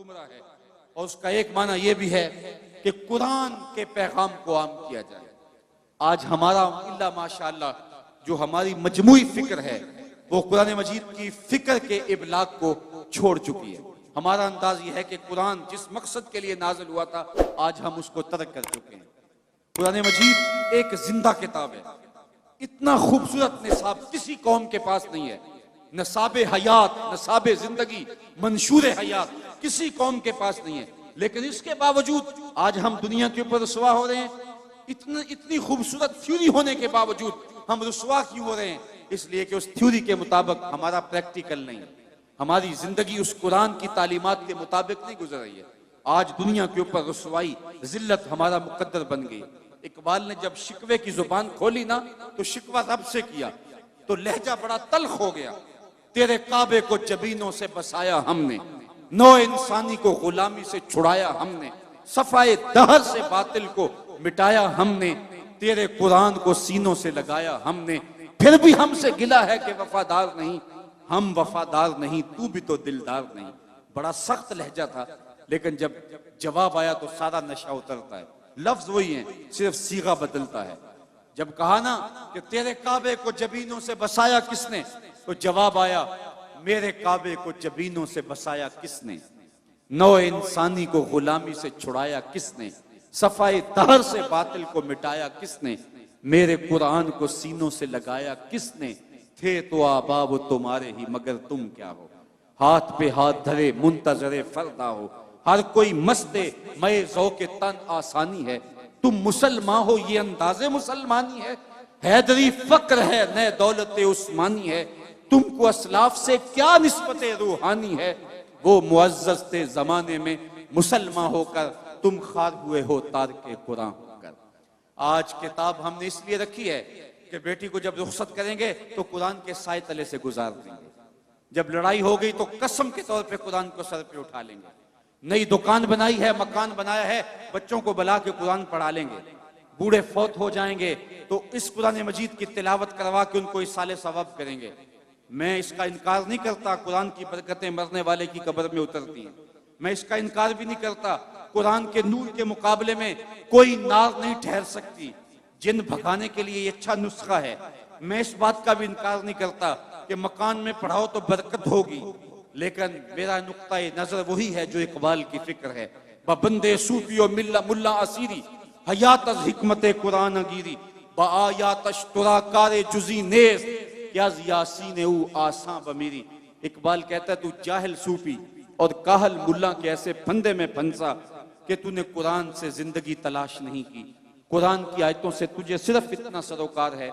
जुमरा है और उसका एक माना यह भी है कि कुरान के पैगाम को आम किया जाए। आज हमारा इल्ला माशाअल्लाह जो हमारी मजमूई फिक्र है वो कुरान मजीद की फिक्र के इबलाग को छोड़ चुकी है। हमारा अंदाज यह है कि कुरान जिस मकसद के लिए नाजिल हुआ था आज हम उसको तर्क कर चुके हैं। कुरान मजीद एक जिंदा किताब है। इतना खूबसूरत निसाब किसी कौम के पास नहीं है। नसाबे हयात, नसाबे जिंदगी, मंशूर हयात किसी कौम के पास नहीं है। लेकिन इसके बावजूद आज हम दुनिया के ऊपर रुसवा हो रहे हैं। इतनी खूबसूरत थ्योरी होने के बावजूद हम रुसवा क्यों हो रहे हैं? इसलिए कि उस थ्योरी के मुताबिक हमारा प्रैक्टिकल नहीं है। हमारी जिंदगी उस कुरान की तालीमात के मुताबिक नहीं गुजर रही है। आज दुनिया के ऊपर रुसवाई, जिल्लत हमारा मुकद्दर बन गई। इकबाल ने जब शिकवे की जुबान खोली ना तो शिकवा रब से किया तो लहजा बड़ा तल्ख हो गया। तेरे काबे को जबीनों से बसाया हमने, नौ इंसानी को गुलामी से छुड़ाया हमने, सफाए दहर से बातिल को मिटाया हमने, तेरे कुरान को सीनों से लगाया हमने, फिर भी हमसे गिला है कि वफादार नहीं। हम वफादार नहीं, तू भी तो दिलदार नहीं। बड़ा सख्त लहजा था, लेकिन जब जवाब आया तो सारा नशा उतरता है। लफ्ज वही है, सिर्फ सीगा बदलता है। जब कहा ना कि तेरे काबे को जबीनों से बसाया किसने, तो जवाब आया मेरे काबे को जबीनों से बसाया किसने, नौ इंसानी को गुलामी से छुड़ाया किसने, सफाई दहर से बातिल को मिटाया किसने, मेरे कुरान को सीनों से लगाया किसने, थे तो आबाब तुम्हारे ही मगर तुम क्या हो, हाथ पे हाथ धरे मुंतजरे फरदा हो, हर कोई मस्ते मय ज़ौक़े तन आसानी है, तुम मुसलमान हो ये अंदाज़े मुसलमानी है, हैदरी फक्र है न दौलत उस्मानी है, तुमको असलाफ से क्या निस्बत रूहानी है, वो मुअज़्ज़ज़ थे जमाने में मुसलमान होकर, तुम खार हुए हो तार के कुरान होकर। आज किताब हमने इसलिए रखी है कि बेटी को जब रुखसत करेंगे तो कुरान के साए तले से गुजार देंगे। जब लड़ाई हो गई तो कसम के तौर पे कुरान को सर पे उठा लेंगे। नई दुकान बनाई है, मकान बनाया है, बच्चों को बुला के कुरान पढ़ा लेंगे। बूढ़े फौत हो जाएंगे तो इस कुरान मजीद की तिलावत करवा के उनको इसाले सवाब करेंगे। मैं इसका इनकार नहीं करता, कुरान की बरकतें मरने वाले की कब्र में उतरती हैं। मैं इसका इनकार भी नहीं करता, कुरान के नूर के मुकाबले में कोई नार नहीं ठहर सकती। जिन भगाने के लिए ये अच्छा नुस्खा है। मैं इस बात का भी इनकार नहीं करता कि मकान में पढ़ाओ तो बरकत होगी, लेकिन मेरा नुक्ता नजर वही है जो इकबाल की फिक्र है। बंदे सूफी और मिल्ला मुल्ला असीरी हयात हिकमत कुरान गिरी बायात कारे जुजी नेस यासीन ऊ आसा बमेरी। इकबाल कहता है तू जाहिल सूफी और काहल मुल्ला के ऐसे फंदे में फंसा कि तूने कुरान से जिंदगी तलाश नहीं की। कुरान की आयतों से तुझे सिर्फ इतना सरोकार है,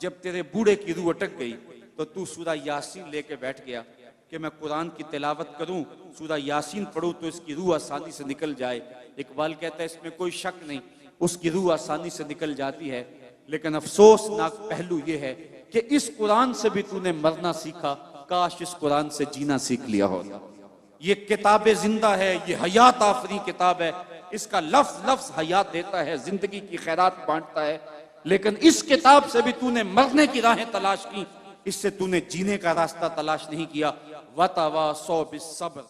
जब तेरे बूढ़े की रूह अटक गई तो तू सूरा यासीन लेके बैठ गया कि मैं कुरान की तिलावत करूं, सूरा यासीन पढ़ूं तो इसकी रूह आसानी से निकल जाए। इकबाल कहता है इसमें कोई शक नहीं, उसकी रूह आसानी से निकल जाती है, लेकिन अफसोसनाक पहलू यह है कि इस कुरान से भी तूने मरना सीखा, काश इस कुरान से जीना सीख लिया होता। ये किताब जिंदा है, ये हयात आफरी किताब है, इसका लफ्ज लफ्ज हयात देता है, जिंदगी की खैरात बांटता है, लेकिन इस किताब से भी तूने मरने की राहें तलाश की, इससे तूने जीने का रास्ता तलाश नहीं किया। वतवा सौ बिस्सब्र।